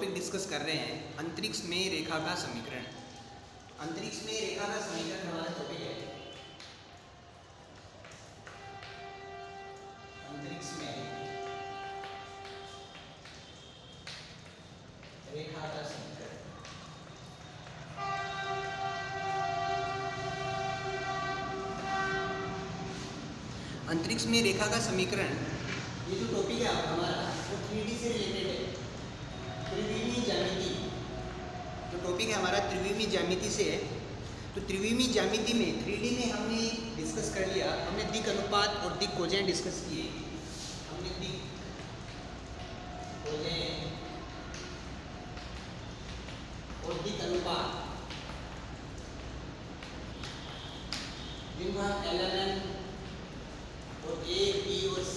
Topic discuss कर रहे हैं अंतरिक्ष में रेखा का समीकरण। अंतरिक्ष में रेखा का समीकरण हमारा टॉपिक है। अंतरिक्ष में रेखा का समीकरण। अंतरिक्ष में रेखा का समीकरण, ये जो टॉपिक है हमारा वो 3D से रिलेटेड है। त्रिविमीय ज्यामिति जो टॉपिक है हमारा त्रिविमीय ज्यामिति से है। तो त्रिविमीय ज्यामिति में 3D में हमने डिस्कस कर लिया। हमने दिक् अनुपात और दिक् कोजें डिस्कस किए। हमने दिक् कोजें और दिक् अनुपात जिनको हम LMN और A, B और C,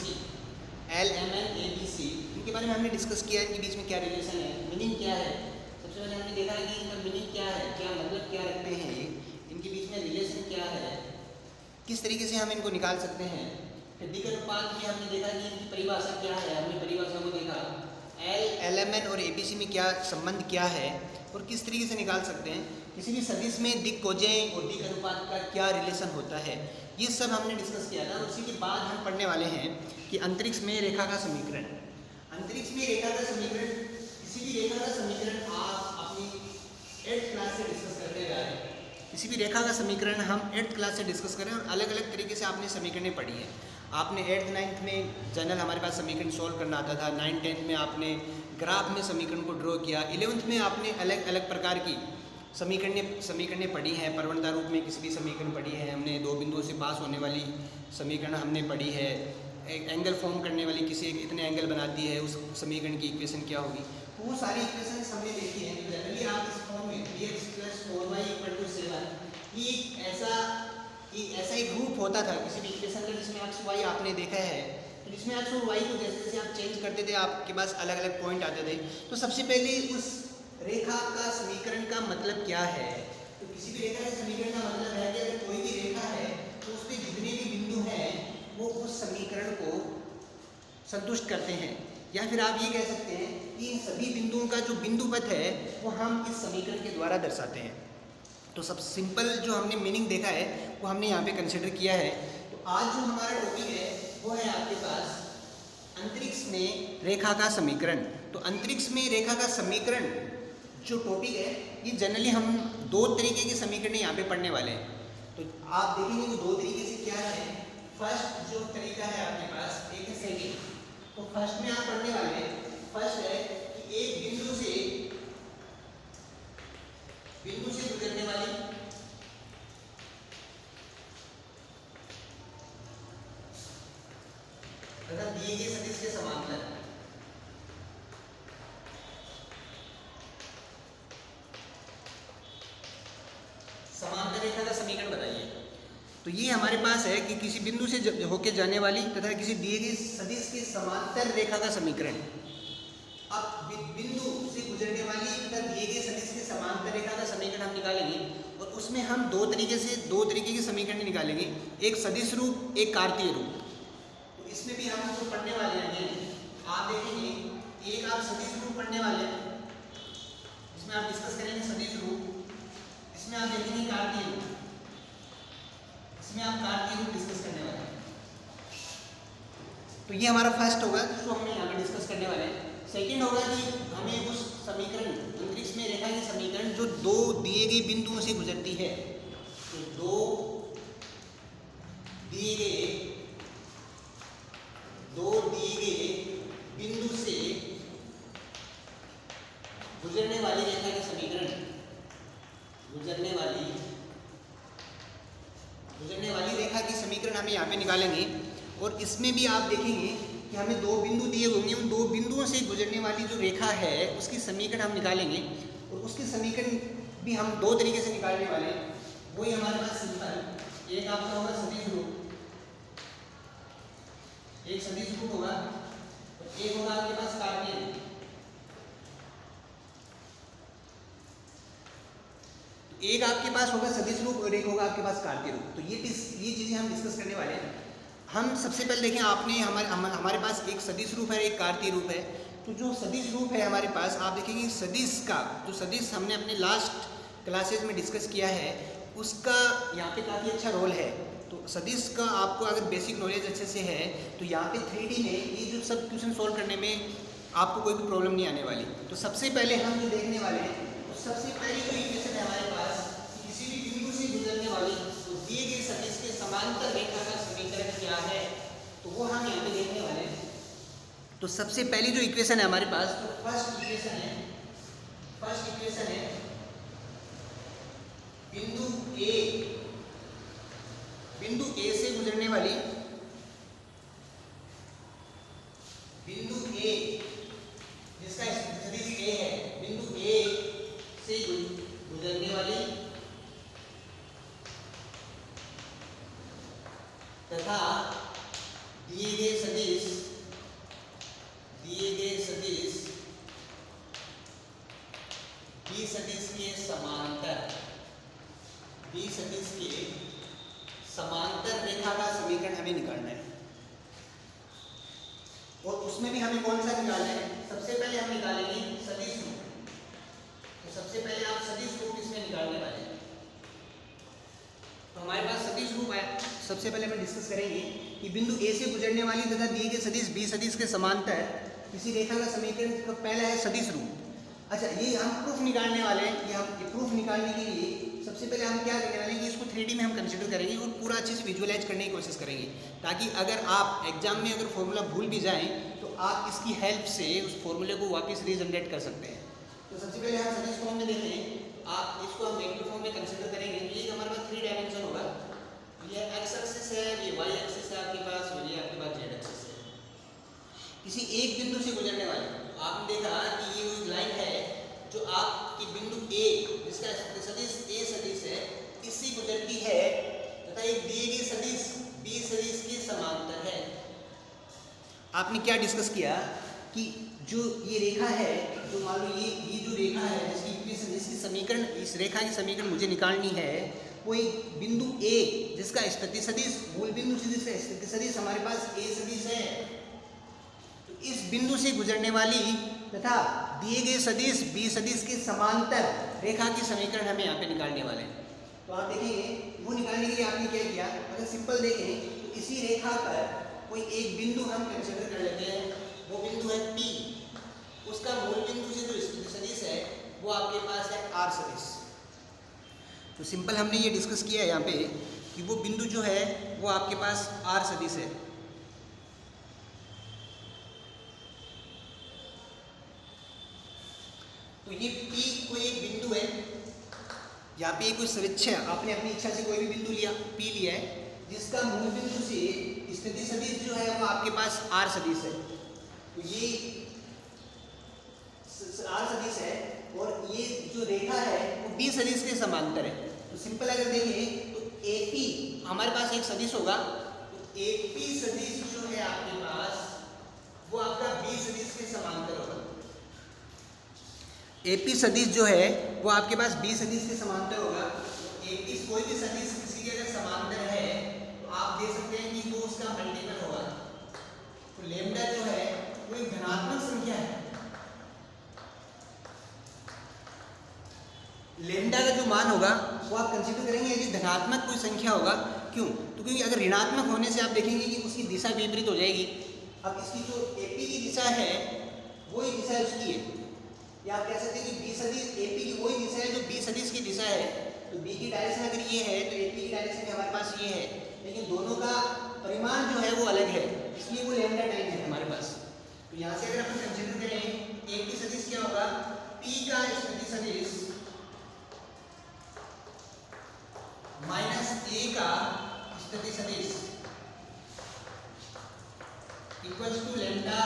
LMN, A, B, C, इनके बारे में हमने डिस्कस किया। इनके बीच में क्या रिलेशन है, मीनिंग क्या है। सबसे पहले हमने देखा कि इनका मीनिंग क्या है, क्या मतलब क्या रखते हैं ये, इनके बीच में रिलेशन क्या है, किस तरीके से हम इनको निकाल सकते हैं। फिर दिक् अनुपात में हमने देखा कि इनकी परिभाषा क्या है। हमने परिभाषा को देखा, LMN और ABC में क्या संबंध क्या है और किस तरीके से निकाल सकते हैं। किसी भी सदिश में दिक् कोजें और दिक् अनुपात का क्या रिलेशन होता है, ये सब हमने डिस्कस किया था। उसी के बाद हम पढ़ने वाले हैं कि अंतरिक्ष में रेखा का समीकरण। अंतरिक्ष में रेखा का समीकरण, किसी भी रेखा का समीकरण आप अपनी 8th क्लास से डिस्कस करते जा रहे हैं। किसी भी रेखा का समीकरण हम 8th क्लास से डिस्कस करें और अलग अलग तरीके से आपने समीकरणें पढ़ी है। आपने 8th 9th में जनरल हमारे पास समीकरण सॉल्व करना आता था। 9th 10th में आपने ग्राफ में समीकरण को ड्रॉ किया। 11th में आपने अलग अलग प्रकार की समीकरणें पढ़ी हैं। प्रवणता रूप में किसी भी समीकरण पढ़ी है हमने। दो बिंदुओं से पास होने वाली समीकरण हमने पढ़ी है। एक एंगल फॉर्म करने वाली, किसी एक इतने एंगल बनाती है, उस समीकरण की इक्वेशन क्या होगी, तो वो सारी इक्वेशन हमने देखी है। तो जनरली आप इस फॉर्म में 3x + 4y = 7 ऐसा एक ग्रुप होता था किसी भी इक्वेशन का जिसमें x y आपने देखा है। तो जिसमें x और y को जैसे जैसे आप चेंज करते थे आपके पास अलग अलग पॉइंट आते थे। तो सबसे पहले उस रेखा का समीकरण का मतलब क्या है। तो किसी भी रेखा के समीकरण का मतलब है कि अगर कोई भी रेखा है तो उसमें जितने भी बिंदु हैं वो उस समीकरण को संतुष्ट करते हैं। या फिर आप ये कह सकते हैं कि इन सभी बिंदुओं का जो बिंदुपथ है वो हम इस समीकरण के द्वारा दर्शाते हैं। तो सब सिंपल जो हमने मीनिंग देखा है वो हमने यहाँ पे कंसिडर किया है। तो आज जो हमारा टॉपिक है वो है आपके पास अंतरिक्ष में रेखा का समीकरण। तो अंतरिक्ष में रेखा का समीकरण जो टॉपिक है ये जनरली हम दो तरीके के समीकरण यहाँ पे पढ़ने वाले हैं। तो आप देखेंगे वो दो तरीके से क्या है। फर्स्ट जो तरीका है आपके पास, एक है सेकेंड। तो फर्स्ट में आप पढ़ने वाले हैं, फर्स्ट है कि एक बिंदु से गुजरने वाली तथा दिए गए सदिश के समांतर रेखा का समीकरण बताइए। तो ये हमारे पास है कि किसी बिंदु से होके जाने वाली तथा किसी दिए गए सदिश के समांतर रेखा का समीकरण। अब बिंदु से गुजरने वाली तथा दिए गए सदिश के समांतर रेखा का समीकरण हम निकालेंगे और उसमें हम दो तरीके के समीकरण निकालेंगे, एक सदिश रूप, एक कार्तीय रूप। तो इसमें भी हम जो पढ़ने वाले हैं आप देखेंगे, एक आप सदिश रूप पढ़ने वाले हैं, इसमें आप डिस्कस करेंगे सदिश रूप। इसमें आप देखेंगे कार्तीय रूप, इसमें आप कार्तीय रूप डिस्कस करने वाले हैं। तो ये हमारा फर्स्ट होगा जो हमने यहाँ पे डिस्कस करने वाले हैं। सेकंड होगा कि हमें उस समीकरण, अंतरिक्ष में रेखा के समीकरण जो दो दिए गए बिंदुओं से गुजरती है, तो दो दिए गए बिंदु से गुजरने वाली रेखा के समीकरण, गुजरने वाली रेखा की समीकरण हमें यहाँ पे निकालेंगे। और इसमें भी आप देखेंगे कि हमें दो बिंदु दिए होंगे, उन दो बिंदुओं से गुजरने वाली जो रेखा है उसकी समीकरण हम निकालेंगे। और उसकी समीकरण भी हम दो तरीके से निकालने वाले हैं। वही हमारे पास सिंपल, एक आपका होगा सदिश रूप, एक सदिश रूप होगा और एक होगा आपके पास कार्तीय रूप। एक आपके पास होगा सदिश रूप और एक होगा आपके पास कार्तीय रूप। तो ये चीज़ें हम डिस्कस करने वाले हैं। हम सबसे पहले देखें, आपने हमारे पास एक सदिश रूप है, एक कार्तीय रूप है। तो जो सदिश रूप है हमारे पास, आप देखेंगे सदिश का जो सदिश हमने अपने लास्ट क्लासेज में डिस्कस किया है उसका यहाँ पे काफ़ी अच्छा रोल है। तो सदिश का आपको अगर बेसिक नॉलेज अच्छे से है तो यहाँ पे 3D में ये जो सब क्वेश्चन सॉल्व करने में आपको कोई भी प्रॉब्लम नहीं आने वाली। तो सबसे पहले हम जो देखने वाले हैं, तो सबसे पहली जो इक्वेशन है हमारे पास, किसी भी बिंदु से गुजरने वाली तो दिए गए सदिश के समांतर रेखा का समीकरण क्या है, तो वो हम यहाँ पे देखने वाले हैं। तो सबसे पहली जो इक्वेशन है हमारे पास, तो फर्स्ट इक्वेशन है बिंदु ए से गुजरने वाली, बिंदु ए जिसका सदिश ए है, बिंदु ए से गुजरने वाली तथा दिए गए सदिश बी सदिश के समांतर रेखा का समीकरण हमें निकालना है। और उसमें भी हमें कौन सा निकालना है, सबसे पहले हम निकालेंगे सदिश रूप। तो सबसे पहले आप सदिश रूप इसमें निकालने वाले हैं। तो हमारे पास सदिश रूप है, सबसे पहले हम डिस्कस करेंगे कि बिंदु ए से गुजरने वाली तथा दिए गए सदिश बी सदिश के समांतर किसी रेखा का समीकरण का पहला है सदिश रूप। अच्छा, ये हम प्रूफ निकालने वाले हैं। ये प्रूफ निकालने के लिए सबसे पहले हम क्या करने वाले हैं कि इसको 3D में हम कंसीडर करेंगे और पूरा अच्छे से विजुअलाइज करने की कोशिश करेंगे, ताकि अगर आप एग्जाम में अगर फॉर्मूला भूल भी जाएं तो आप इसकी हेल्प से उस फॉर्मूले को वापस रीजनरेट कर सकते हैं। तो सबसे पहले हम सदिश फॉर्म में देखें, आप इसको हम वेक्टर फॉर्म में कंसीडर करेंगे। ये हमारे पास 3 डायमेंशन होगा, ये एक्स एक्सिस है, ये वाई एक्सिस है आपके पास, और ये आपके पास जेड एक्सिस है। किसी एक बिंदु से गुजरने वाले, आपने देखा कि ये वो लाइन है जो आपकी बिंदु ए जिसका सदिश ए सदिश है इससे गुजरती है तथा एक दिए गए सदिश बी सदिश के समांतर है। आपने क्या डिस्कस किया कि जो ये रेखा है, जो मान लो ये जो रेखा है जिसकी इक्वेशन, इसकी समीकरण, इस रेखा की समीकरण मुझे निकालनी है, वो एक बिंदु ए जिसका स्थिति सदिश मूल बिंदु से जिसका स्थिति सदिश हमारे पास ए सदिश है, तो इस बिंदु से गुजरने वाली तथा दिए गए सदिश बी सदिश के समांतर रेखा की समीकरण हमें यहाँ पे निकालने वाले हैं। तो आप देखेंगे वो निकालने के लिए आपने क्या किया, अगर सिंपल देखें तो इसी रेखा पर कोई एक बिंदु हम कंसीडर कर लेते हैं, वो बिंदु है P, उसका मूल बिंदु से जो सदिश है वो आपके पास है R सदिश। तो सिंपल हमने ये डिस्कस किया है यहाँ पे कि वो बिंदु जो है वो आपके पास R सदिश है। तो ये P कोई एक बिंदु है, यहाँ पे कोई सदिश है, आपने अपनी इच्छा से कोई भी बिंदु लिया, P लिया है, जिसका मूल बिंदु से स्थिति सदिश जो है वो आपके पास R सदिश है। तो ये R सदिश है और ये जो रेखा है वो B सदिश के समांतर है। तो सिंपल अगर देखें तो AP हमारे पास एक सदिश होगा, तो AP सदिश जो है आपके पास वो आपका B सदिश के समांतर होगा। AP सदिश जो है वो आपके पास B सदिश के समांतर होगा। AP कोई भी सदिश किसी के अगर समांतर है तो आप देख सकते हैं कि वो उसका मल्टीपल होगा। तो लेम्डा जो है वो एक धनात्मक संख्या है। लेम्डा का जो मान होगा वो आप कंसीडर करेंगे कि धनात्मक कोई संख्या होगा। क्यों? तो क्योंकि अगर ऋणात्मक होने से आप देखेंगे कि उसकी दिशा विपरीत हो जाएगी। अब इसकी जो AP की दिशा है वही दिशा उसकी है, या आप कह सकते हैं कि B सदिश AP की वही दिशा है जो B सदिश की दिशा है। तो B की डायरेक्शन अगर ये है तो AP की डायरेक्शन भी हमारे पास ये है, लेकिन दोनों का परिमाण जो है वो अलग है, इसलिए वो लैम्डा टाइम है हमारे पास। तो यहाँ से अगर अपन कंसीडर करें AP सदिश क्या होगा, P का स्थिति सदिश माइनस A का स्थिति सदिश equals to lambda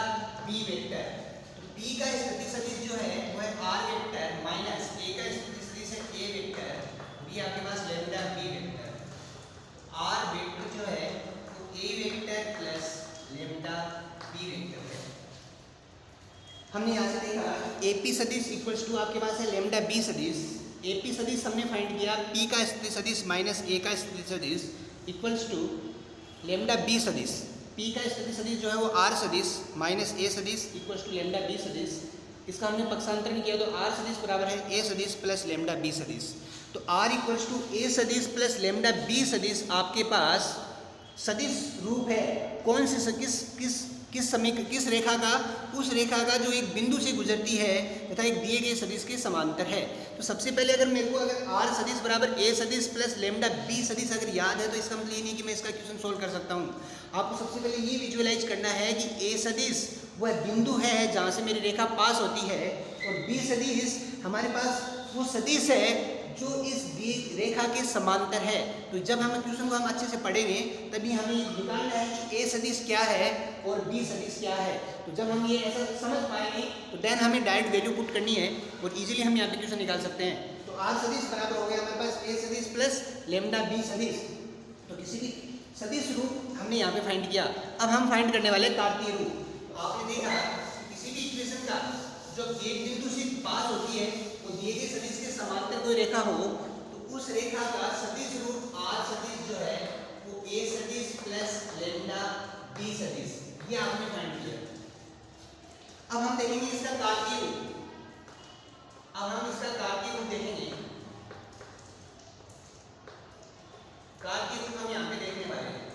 B vector. तो P का स्थिति सदिश जो है वो है R वेक्टर माइनस A का स्थिति सदिश है A वेक्टर, B आपके पास lambda B vector. R vector जो है वो A vector plus lambda B vector है। हमने यहाँ से देखा AP सदिश इक्वल्स टू आपके पास है लैम्डा B सदिश। AP सदिश हमने फाइंड किया, P का स्थिति सदिश माइनस A का स्थिति सदिश इक्वल्स टू लैम्डा B सदिश। पी का स्थिति सदिश जो है वो आर सदिश माइनस ए सदिश इक्वल्स टू लेमडा बी सदिश। इसका हमने पक्षांतरण किया तो आर सदिश बराबर है ए सदिश प्लस लेमडा बी सदिश। तो आर इक्वल्स टू ए सदिश प्लस लेमडा बी सदिश आपके पास सदिश रूप है कौन से किस रेखा का, उस रेखा का जो एक बिंदु से गुजरती है तथा एक दिए गए सदिश के समांतर है। तो सबसे पहले अगर मेरे को अगर आर सदिश बराबर ए सदिश प्लस लेमडा बी सदिश अगर याद है तो इसका मतलब ये नहीं कि मैं इसका क्वेश्चन सोल्व कर सकता हूँ। आपको सबसे पहले ये विजुअलाइज करना है कि ए सदिश वह बिंदु है जहाँ से मेरी रेखा पास होती है और बी सदिश हमारे पास वो सदिश है जो इस रेखा के समांतर है। तो जब हम क्वेश्चन को हम अच्छे से पढ़ेंगे तभी हमें निकालना है कि ए सदिश क्या है और बी सदिश क्या है। तो जब हम ये ऐसा समझ पाएंगे तो देन हमें डायरेक्ट वैल्यू पुट करनी है और इजीली हम यहाँ पे क्वेश्चन निकाल सकते हैं। तो आर सदिश बराबर हो गया हमारे पास ए सदिश प्लस लेमडा बी सदिश। तो किसी भी सदिश रूप हमने यहाँ पे फाइंड किया। अब हम फाइंड करने वाले कार्तीय रूप। तो आपने देखा किसी भी इक्वेशन का जब एक बिंदु से पास होती है तो दिए गए सदिश के समांतर कोई रेखा हो तो उस रेखा का सदिश रूप आर सदिश जो है वो ए सदिश प्लस लेमडा बी सदिश, ये आपने फाइंड किया। अब हम देखेंगे इसका कार्तीय रूप। अब हम इसका कार्तीय रूप देखेंगे। कार्तीय रूप हम यहाँ पे देखने वाले हैं।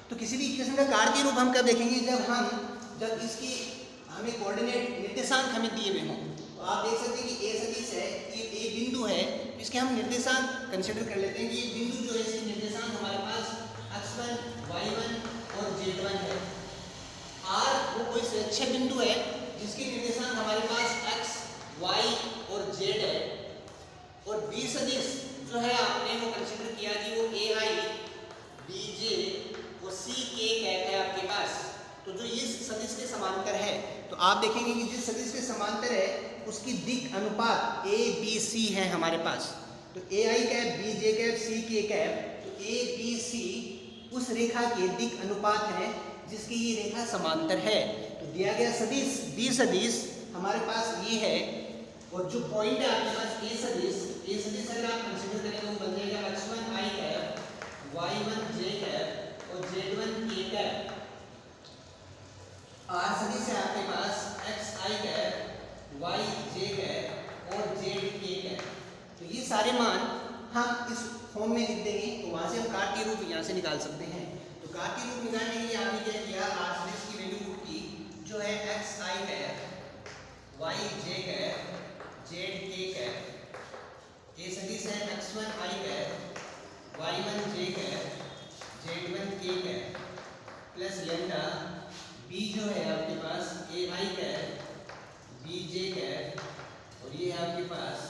तो किसी भी इक्वेशन का कार्तीय रूप हम कब देखेंगे, जब इसकी हमें कोऑर्डिनेट निर्देशांक हमें दिए हुए हों। तो आप देख सकते हैं कि ए सदिश है, ये ए बिंदु है, इसके हम निर्देशांक कंसीडर कर लेते हैं कि ये बिंदु जो है इसके निर्देशांक हमारे पास x1, y1 और z1 है। r वो कोई सुरक्षित बिंदु है जिसके निर्देशांक हमारे पास x, y और z है। और b सदिश जो है आपने वो कंसीडर किया कि वो ai, bj और ck कैप है आपके पास। तो जो इस सदिश के समांतर है तो आप देखेंगे कि जिस सदिश के समांतर है उसकी दिक् अनुपात ए बी सी है हमारे पास। तो ए I cap, B J cap, सी के कैप, तो ए बी सी उस रेखा के दिक् अनुपात है जिसकी ये रेखा समांतर है। तो दिया गया सदिश बी सदिश हमारे पास ये है और जो पॉइंट है आपके पास ए सदिश अगर आप कंसीडर करें तो बन जाएगा x1 i cap, y1 j cap और z1 k कैप। आर सदिश है आपके पास x i cap, y j cap और z k कैप। तो ये सारे मान हम इस फॉर्म में लिख देंगे तो वहां से हम कार्तीय रूप यहाँ से निकाल सकते हैं। तो कार्तीय रूप निकालने के लिए आपने क्या किया, आर सदिश की वैल्यू पुट की जो है x i cap, y j cap, z k cap. A सदिश है x1 i cap, y1 j cap, z1 k cap plus lambda B जो है आपके पास A I cap, B J cap और ये है आपके पास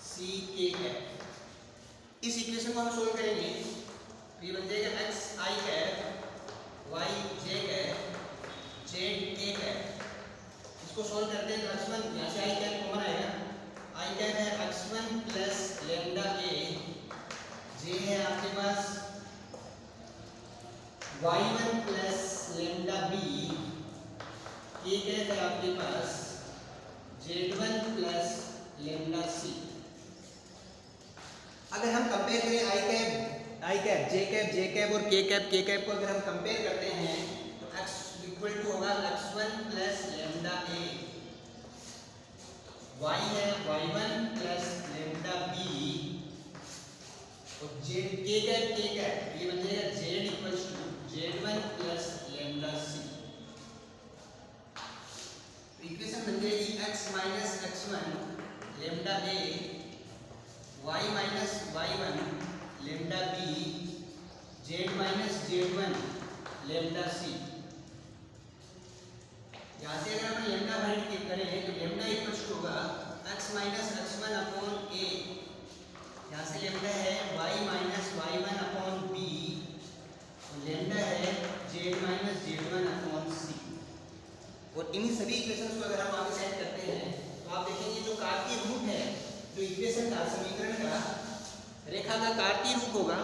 सी के कैप। इस इक्वेशन को हम सोल्व करेंगे तो ये बन जाएगा एक्स आई कैप, वाई जे कैप, जेड के कैप। इसको सोल्व करते हैं तो x1 यहाँ से आई कैप कॉमन आएगा। आई कैप है x1 प्लस लेमडा ए, जे है आपके पास y1 प्लस लेमडा बी, के कैप है आपके पास z1 प्लस लेमडा सी। अगर हम कंपेयर करें आई कैप, जे कैप और के कैप को अगर हम कंपेयर करते हैं तो x इक्वल टू होगा x1 plus lambda A, y है y1 प्लस लेमडा बी और z के कैप ये बन जाएगा z equals to z1 plus lambda C. Equation बन जाएगी x minus x1 lambda A, y minus y1 lambda B, z minus z1 lambda C. यहाँ से अगर हम लेमडा फाइंड करें तो लेमडा इक्वल्स टू होगा x minus x1 upon A, यहाँ से लेमडा है y minus y1 upon B, lambda है z माइनस z1 अपॉन सी। और इन्हीं सभी इक्वेशंस को अगर हम आगे सेट करते हैं तो आप देखेंगे जो कार्तीय रूप है, जो इक्वेशन का समीकरण का रेखा का कार्तीय रूप होगा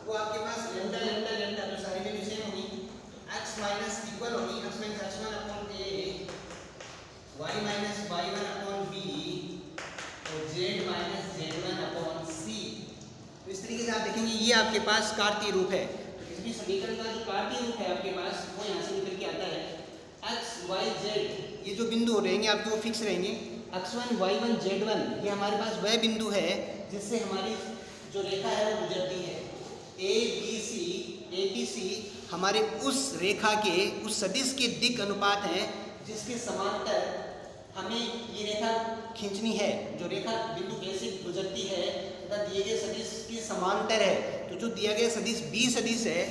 वो आपके पास लेमडा लेमडा लेमडा तो सारी वैल्यू सेम होगी। तो x माइनस इक्वल होगी x minus x1 upon a, y minus y1 upon b और z minus z1 upon c। तो इस तरीके से आप देखेंगे ये आपके पास कार्तीय रूप है। तो किसी भी समीकरण का जो कार्तीय रूप है आपके पास वो यहाँ से निकल के आता है एक्स वाई जेड, ये जो बिंदु रहेंगे आपके वो फिक्स रहेंगे। x1 y1 z1 ये हमारे पास वह बिंदु है जिससे हमारी जो रेखा है वो गुजरती है। ए बी सी हमारे उस रेखा के उस सदिश के दिक् अनुपात हैं जिसके समांतर हमें ये रेखा खींचनी है। जो रेखा बिंदु ए से गुजरती है तथा दिए गए सदिश के समांतर है, तो जो दिया गया सदिश बी सदिश है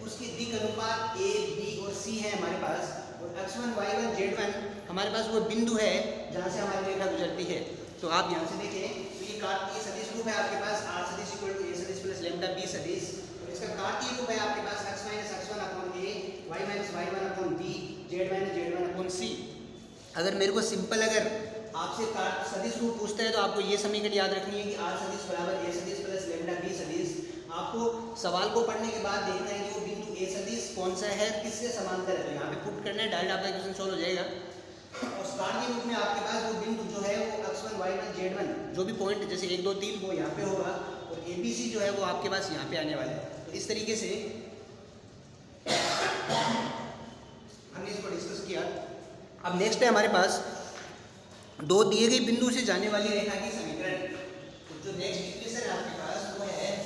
उसके दिक् अनुपात ए बी और सी है हमारे पास। और x1 y1 z1 हमारे पास वो बिंदु है जहाँ से हमारी रेखा गुजरती है। तो आप यहाँ से देखें तो ये कार्तीय सदिश रूप है आपके पास r सदिश इक्वल टू a सदिश प्लस लैम्डा b सदिश, और इसका कार्तीय रूप है आपके पास x minus x1 upon a, y minus y1 upon b, z minus z1 upon c। अगर मेरे को सिंपल अगर आपसे सदिश रूप पूछता है तो आपको ये समीकरण याद रखनी है कि r सदिश बराबर a सदिश प्लस लैम्डा b सदिश। आपको सवाल को पढ़ने के बाद देखना है कि वो बिंदु ए सदिश कौन सा है, किसके समांतर है, तो यहाँ पे पुट करना है, डायरेक्ट आपका क्वेश्चन सॉल्व हो जाएगा। और कार्तीय रूप में आपके पास वो बिंदु जो है वो x1 y1 z1 जो भी पॉइंट जैसे 1 2 3 वो यहाँ पे होगा और ABC जो है वो आपके पास यहाँ पे आने वाला है। तो इस तरीके से हमने इसको डिस्कस किया। अब नेक्स्ट है हमारे पास दो दिए गए बिंदु से जाने वाली रेखा की समीकरण। तो जो नेक्स्ट इक्वेशन है आपके पास वो है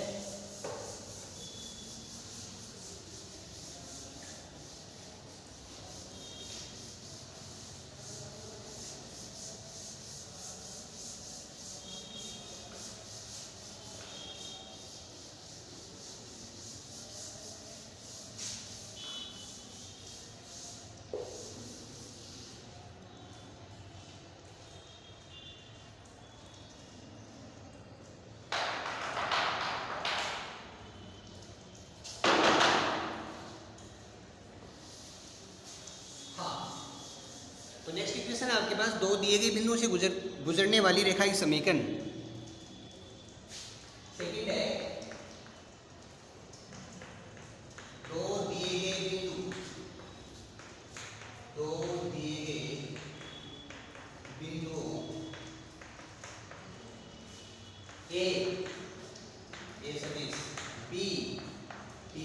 तो नेक्स्ट इक्वेशन है आपके पास दो दिए गए बिंदुओं से गुजरने वाली रेखा की समीकरण। सेकंड है दो दिए गए बिंदुओं ए सदिश बी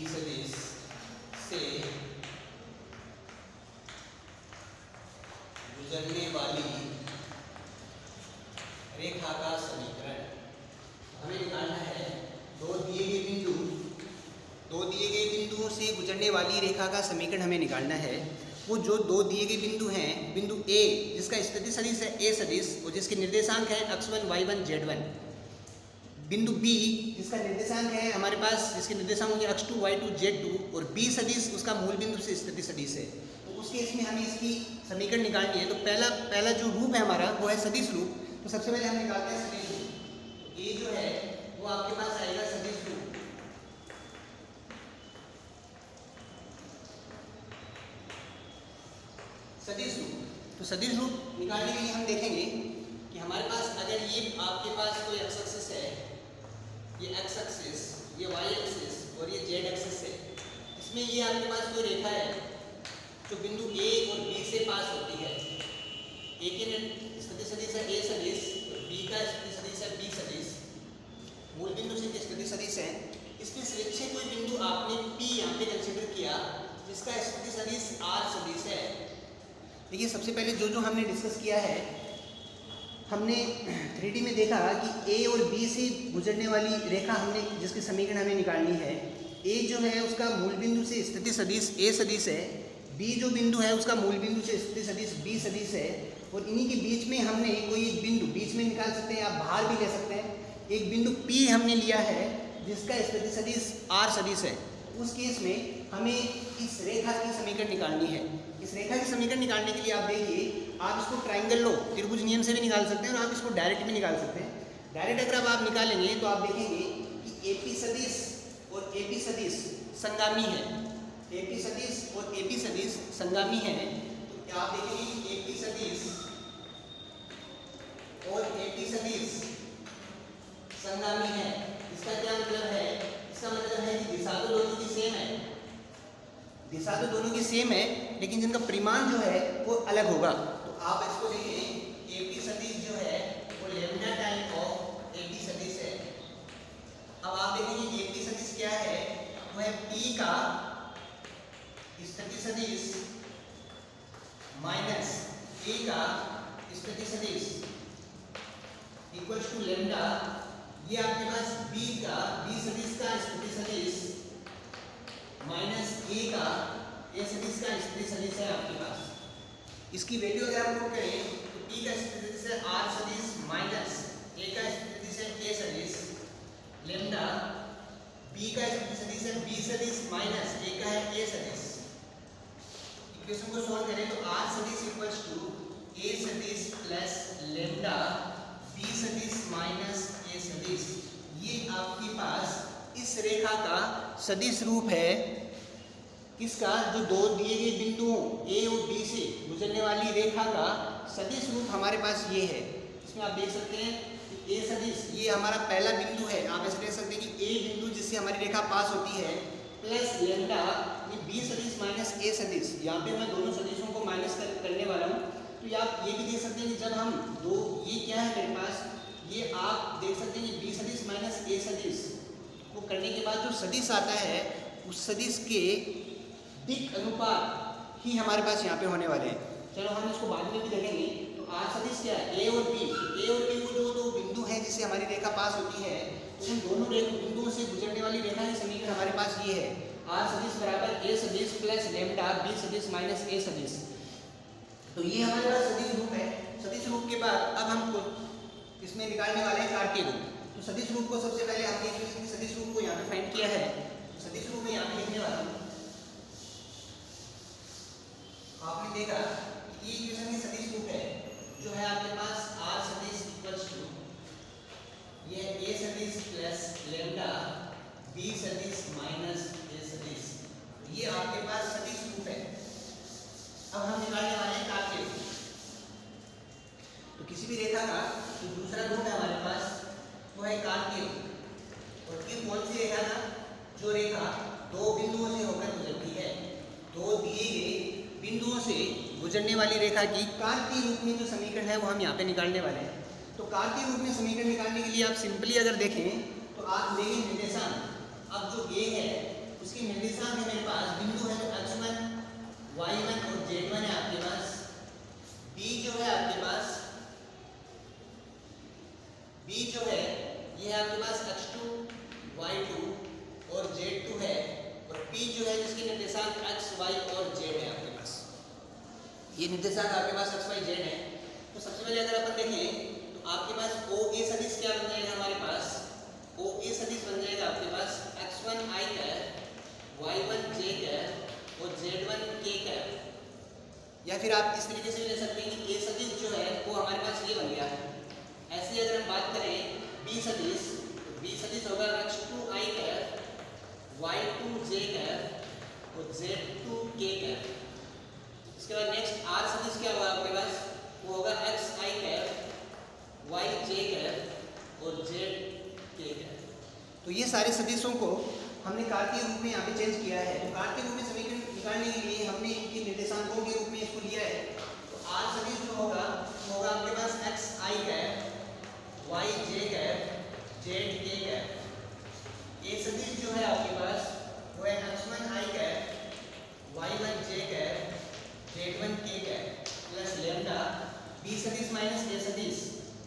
सदिश से गुजरने वाली रेखा का समीकरण। हमें निकालना है दो दिए गए बिंदुओं से गुजरने वाली रेखा का समीकरण हमें निकालना है। वो जो दो दिए गए बिंदु हैं, बिंदु ए जिसका स्थिति सदिश है ए सदिश और जिसके निर्देशांक है x1 y1 z1, बिंदु बी जिसका निर्देशांक है हमारे पास जिसके निर्देशांक होंगे x2 y2 z2 और बी सदिश उसका मूल बिंदु से स्थिति सदिश है। तो उस केस में हमें इसकी समीकरण निकालनी है। तो पहला जो रूप है हमारा वो है सदिश रूप। तो सबसे पहले हम निकालते हैं सदिश रूप। ए जो है वो आपके पास आएगा सदिश रूप। तो सदिश रूप निकालने के लिए हम देखेंगे कि हमारे पास अगर ये आपके पास कोई एक्स एक्सिस है, ये एक्स एक्सिस, ये वाई एक्सिस और ये जेड एक्सिस है, इसमें ये आपके पास कोई रेखा है जो बिंदु ए और बी से पास होती है। ए के स्थिति सदिश है ए सदिश और बी का स्थिति सदिश है बी सदिश, मूल बिंदु से स्थिति सदिश है। इसमें से कोई बिंदु आपने पी यहाँ पे कंसिडर किया जिसका स्थिति सदिश आर सदिश है। देखिए सबसे पहले जो हमने डिस्कस किया है, हमने 3D में देखा कि ए और बी से गुजरने वाली रेखा हमने जिसकी समीकरण हमें निकालनी है। ए जो है उसका मूल बिंदु से स्थिति सदिश ए सदिश है, बी जो बिंदु है उसका मूल बिंदु से स्थिति सदिश बी सदिश है, और इन्हीं के बीच में हमने कोई एक बिंदु बीच में निकाल सकते हैं, आप बाहर भी ले सकते हैं। एक बिंदु पी हमने लिया है जिसका स्थिति सदिश आर सदिश है। उस केस में हमें इस रेखा की समीकरण निकालनी है। इस रेखा की समीकरण निकालने के लिए आप देखिए, आप इसको ट्राइंगल लो त्रिभुज नियम से भी निकाल सकते हैं और आप इसको डायरेक्ट भी निकाल सकते हैं। डायरेक्ट अगर आप निकालेंगे तो आप देखेंगे कि एपी सदिश और एपी सदिश संगामी है। एपी सदिश और एपी सदिश संगामी है। तो क्या आप देखेंगे कि एपी सदिश और एपी सदिश संगामी है। इसका क्या मतलब है? इसका मतलब है कि दिशा तो दोनों की सेम है, दिशा तो दोनों की सेम है, लेकिन जिनका परिमाण जो है वो अलग होगा। तो आप इसको देखें, एपी सदिश जो है वो लैम्डा टाइम ऑफ एपी सदिश है। अब आप देखेंगे एपी सदिश क्या है, वो है पी का स्थिति सदिश माइनस ए का स्थिति सदिश इक्वल्स टू लेम्डा, ये आपके पास बी सदिश का स्थिति सदिश माइनस ए सदिश का स्थिति सदिश है आपके पास। इसकी वैल्यू अगर हम लोग करें तो पी का स्थिति सदिश है आर सदिश माइनस ए का स्थिति सदिश है ए सदिश लेम्डा, बी का स्थिति सदिश है बी सदिश माइनस ए का है ए सदिश। इक्वेशन को सॉल्व करें तो आर सदिश इक्वल्स टू ए सदिश प्लस लेम्डा बी सदिश माइनस ए सदिश। ये आपके पास इस रेखा का सदिश रूप है, किसका, जो दो दिए गए बिंदुओं ए और बी से गुजरने वाली रेखा का सदिश रूप हमारे पास ये है। इसमें आप देख सकते हैं कि ए सदिश ये हमारा पहला बिंदु है, आप ऐसे देख सकते हैं कि ए बिंदु जिससे हमारी रेखा पास होती है प्लस लेम्डा ये बी सदिश माइनस ए सदिश। यहाँ पे मैं दोनों सदिशों को माइनस करने वाला हूँ। तो आप ये भी देख सकते हैं कि जब हम दो, ये क्या है मेरे पास, ये आप देख सकते हैं कि बी सदिश माइनस ए सदिश को करने के बाद जो सदिश आता है उस सदिश के दिक अनुपात ही हमारे पास यहाँ पे होने वाले हैं। चलो हम इसको बाद में भी देखेंगे। तो आर सदिश क्या है, ए और बी वो जो दो बिंदु हैं जिससे हमारी रेखा पास होती है, तो उन दोनों बिंदुओं से गुजरने वाली रेखा की समीकरण हमारे पास ये है, आर सदिश बराबर ए सदिश प्लस लेम्डा बी सदिश माइनस ए सदिश। तो ये हमारे पास सदिश रूप है। सदिश रूप के बाद अब हम इसमें निकालने वाले हैं कार्तीय रूप। तो सदिश रूप को सबसे पहले आपने सदिश रूप को यहाँ पे फाइंड किया है, तो सदिश रूप में यहाँ पे लिखने वाला हूँ। आपने देखा ये इक्वेशन की सदिश रूप है जो है आपके पास आर सदिश इक्वल्स टू ये ए सदिश प्लस लेम्डा बी सदिश माइनस ए सदिश। ये आपके पास सदिश रूप है। अब हम निकालने वाले हैं कार्तीय रूप। तो किसी भी रेखा का जो दूसरा रूप है हमारे पास वो है कार्तीय रूप। और ये कौन सी रेखा था, जो रेखा दो बिंदुओं से होकर गुजरती है, दो दिए गए बिंदुओं से गुजरने वाली रेखा की कार्तीय रूप में जो समीकरण है वो हम यहाँ पे निकालने वाले हैं। तो कार्तीय रूप में समीकरण निकालने के लिए आप सिंपली अगर देखें तो आप देखें निर्देशांक। अब जो ए है उसके निर्देशांक है मेरे पास, बिंदु है तो x1 y1 और z1 है आपके पास। बी जो है आपके पास, बी जो है ये है आपके पास x2 y2 और z2 है, और पी जो है जिसके निर्देशांक x y और z है आपके पास। ये निर्देशांक आपके पास x y z है। तो सबसे पहले अगर अपन देखें तो आपके पास ओ ए सदिश क्या बन जाएगा, हमारे पास ओ ए सदिश बन जाएगा आपके पास x1 i cap y1 j cap और z1 k कैप। या फिर आप इस तरीके से ले सकते हैं कि ए सदिश जो है वो हमारे पास ये बन गया है। ऐसे ही अगर हम बात करें बी सदिश, तो बी सदिश होगा x2 i cap y2 j cap और z2 k कैप। इसके बाद नेक्स्ट आर सदिश क्या होगा आपके पास, वो होगा x i cap y j cap और z k कैप। तो ये सारे सदिशों को हमने कार्तीय रूप में यहाँ पे चेंज किया है। तो कार्तीय रूप में समीकरण निकालने के लिए हमने इनके निर्देशांकों के रूप में इसको लिया है। तो आर सदिश जो होगा वो होगा आपके पास x i cap y j cap z k cap. A सदिश जो है आपके पास वो है x1 i cap y1 j cap z1 k cap plus lambda B सदिश माइनस ए सदिश।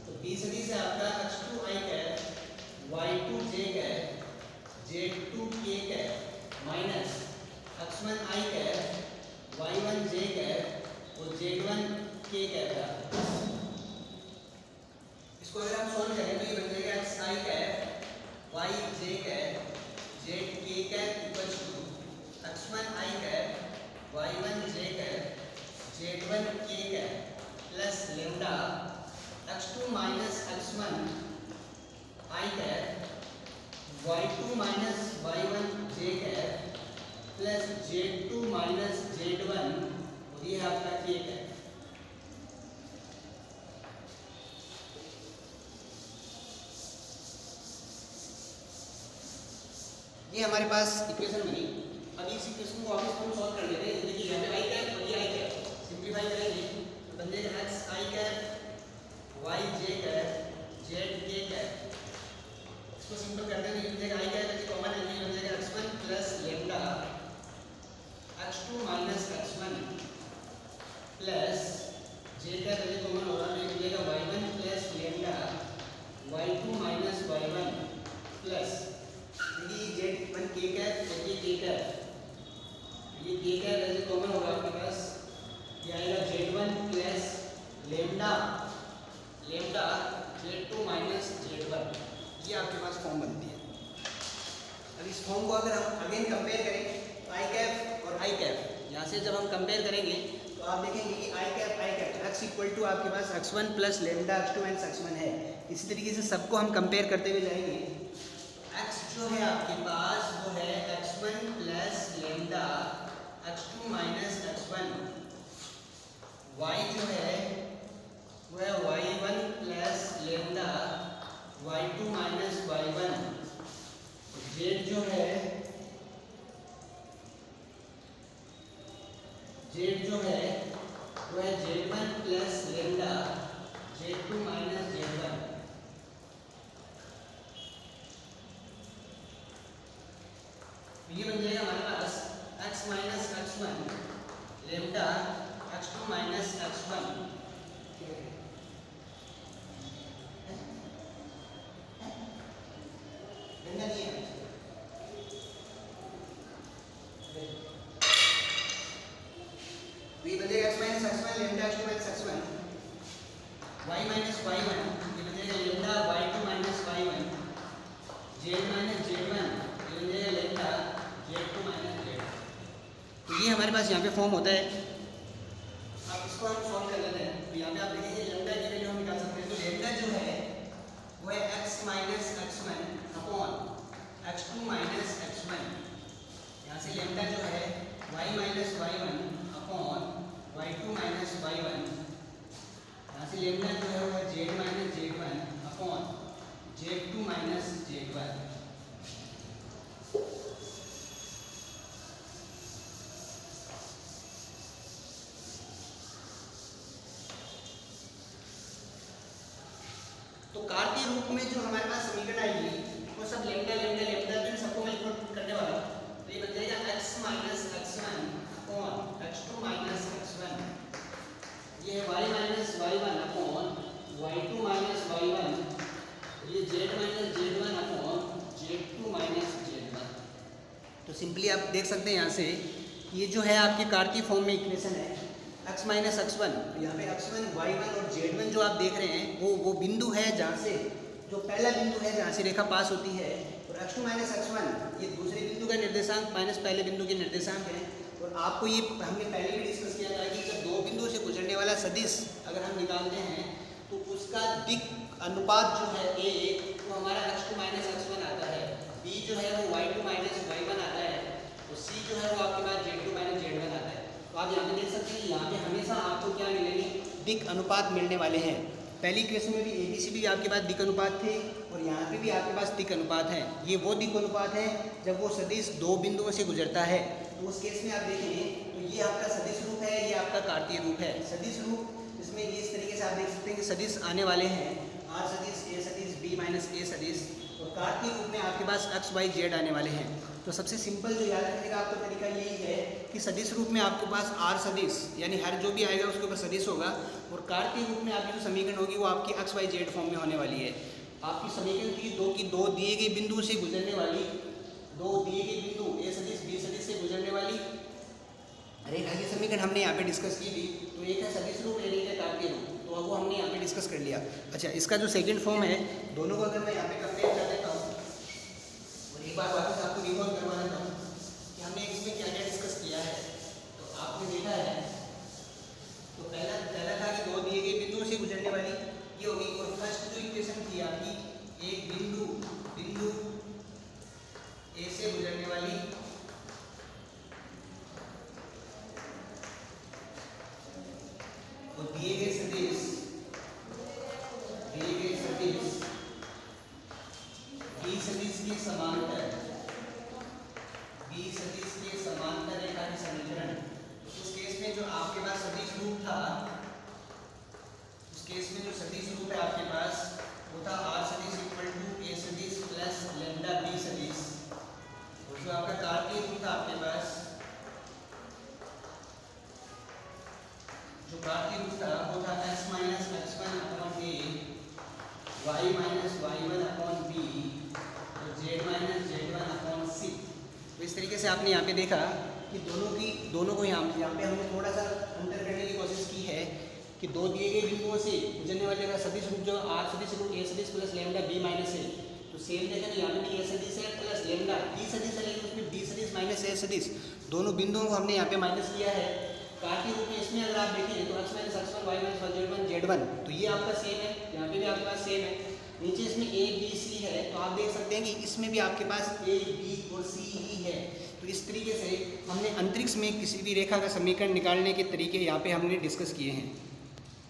तो बी सदिश है आपका x2 i cap y2 j cap z2 k cap minus x1 i cap y1 j cap और z1 k cap है। इसको अगर हम सॉल्व करें तो ये बन जाएगा x i cap y j cap z k cap equals to x1 i cap y1 j cap z1 k cap plus lambda x2 minus x1 i cap y2 minus y1 j cap plus z2 minus z1 और ये आपका k cap. ये हमारे पास equation बनी। अब इस equation को वापस हम सॉल्व कर लेते हैं। देखिए यहाँ पे i कैप और ये i कैप सिंपलीफाई करेंगे तो बन जाएगा x i cap y j cap z k cap. इसको सिंपल करते हैं तो बन जाएगा i कैप कॉमन है, ये बन जाएगा x1 plus lambda x x2 minus x1 plus z का वैल्यू कॉमन हो रहा है, तो मिलेगा y1 plus lambda y2 minus y1 plus ये z1 k कैप और ये k कैप, ये k कैप वैल्यू कॉमन होगा आपके पास, ये आएगा z1 plus lambda lambda z2 minus z1, ये आपके पास फॉर्म बनती है। अब इस फॉर्म को अगर हम अगेन कंपेयर करें तो आई कैप और आई कैप, यहाँ से जब हम कंपेयर करेंगे तो आप देखेंगे कि आई कैप x इक्वल टू आपके पास x1 plus lambda x2 minus x1 है। इसी तरीके से सबको हम कंपेयर करते हुए जाएंगे। x जो है आपके पास वो है x1 plus lambda x2 minus x1, y जो है वो है y1 plus lambda y2 minus y1, z जो है वो है z1 plus lambda z2 minus z1। ये बन जाएगा हमारे पास x minus x1 lambda x2 minus x1। ये बनेगा x minus x1 lambda x2 minus x1, y minus y1 ये बनेगा lambda y2 minus y1, z minus z1 ये बनेगा लेमडा z2 माइनस z। तो ये हमारे पास यहाँ पे फॉर्म होता है। अब इसको हम सॉल्व कर लेते हैं। तो यहाँ पे आप देखेंगे लेमडा की वैल्यू हम निकाल सकते हैं। तो लेमडा जो है वो है x minus x1 upon x2 minus x1, यहाँ से लेमडा जो है y minus y1 upon y2 minus y1, यहाँ से लेमडा जो है वो है z minus z1 upon z2 minus z1। तो कार्तीय रूप में जो हमारे पास समीकरण आएगी वो सब लेमडा लेमडा लेमडा इन सबको मैं इनपुट करने वाला हूँ। तो ये बन जाएगा x minus x1 upon x2 minus x1, ये है y minus y1 upon y2 minus y1, ये z minus z1 upon z2 minus z1। तो सिंपली आप देख सकते हैं यहाँ से ये जो है आपके कार्तीय फॉर्म में इक्वेशन है x माइनस x1, यहाँ पे x1 y1 और z1 जो आप देख रहे हैं वो बिंदु है जहाँ से जो पहला बिंदु है जहाँ से रेखा पास होती है, और x2 माइनस x1 ये दूसरे बिंदु का निर्देशांक माइनस पहले बिंदु के निर्देशांक है। और आपको ये हमने पहले भी डिस्कस किया था कि जब दो बिंदुओं से गुजरने वाला सदिश अगर हम निकालते हैं तो उसका दिक अनुपात जो है a वो हमारा x2 माइनस x1 आता है, b जो है वो y2 माइनस y1 आता है, और c जो है वो आपके पास z2 माइनस z1 आता है। तो आप यहाँ पे देख सकते हैं यहाँ पे हमेशा आपको क्या मिलेंगे, दिक अनुपात मिलने वाले हैं। पहली केस में भी ABCD आपके पास दिक अनुपात थे और यहाँ पे भी आपके पास दिक अनुपात है। ये वो दिक अनुपात है जब वो सदिश दो बिंदुओं से गुजरता है। तो उस केस में आप देखें तो ये आपका सदिश रूप है, ये आपका कार्तीय रूप है। सदिश रूप इसमें ये इस तरीके से आप देख सकते हैं कि सदिश आने वाले हैं R सदिश A सदिश B माइनस A सदिश, और कार्तीय रूप में आपके पास x y z आने वाले हैं। तो सबसे सिंपल जो याद रखने का आपका तरीका यही है कि सदिश रूप में आपके पास R सदिश यानी हर जो भी आएगा उसके ऊपर सदिश होगा, और कार्तीय रूप में आपकी जो समीकरण होगी वो आपकी x y z फॉर्म में होने वाली है। आपकी समीकरण की दो दिए गए बिंदु से गुजरने वाली, दो दिए गए बिंदु A सदिश B सदिश से गुजरने वाली रेखा की समीकरण हमने यहाँ पे डिस्कस की थी। तो एक है सदिश रूप, एक है कार्तीय रूप, तो वो हमने यहाँ पे डिस्कस कर लिया। अच्छा, इसका जो सेकंड फॉर्म है दोनों को अगर मैं यहाँ पे कंपेयर कर देता हूँ और एक बार वापस आपको रिकॉल करवा देता हूँ कि हमने इसमें क्या क्या डिस्कस किया है। तो आपने देखा है तो पहला था कि दो दिए गए बिंदुओं से गुजरने वाली ये होगी, और फर्स्ट जो इक्वेशन थी आपकी एक बिंदु ए से गुजरने वाली और दिए गए सदिश बी सदिश के समांतर रेखा के समीकरण। उस केस में जो आपके पास सदिश रूप था, उस केस में जो सदिश रूप है आपके पास वो था R सदिश इक्वल टू A सदिश प्लस लेमडा B सदिश, और जो आपका कार्तीय रूप था आपके पास कार्तीय रूप था वो था x minus x1 upon a, y minus y1 upon b और z minus z1 upon c। तो इस तरीके से आपने यहाँ पे देखा कि दोनों को यहाँ पे हमने थोड़ा सा अंतर करने की कोशिश की है कि दो दिए गए बिंदुओं से गुजरने वाले का सदिश रूप जो r सदिश रूप a सदिश plus lambda b minus a, तो सेम देखा ना यहाँ पे भी a सदिश है प्लस लैम्डा b सदिश है, लेकिन उसमें b सदिश माइनस a सदिश दोनों बिंदुओं को हमने यहाँ पे माइनस किया है। कार्तीय रूप में इसमें अगर आप देखें तो x minus x1 y minus z1 तो ये आपका सेम है, यहाँ पे भी आपके पास सेम है। नीचे इसमें a b c है तो आप देख सकते हैं कि इसमें भी आपके पास a b और c ही है। तो इस तरीके से हमने अंतरिक्ष में किसी भी रेखा का समीकरण निकालने के तरीके यहाँ पे हमने डिस्कस किए हैं।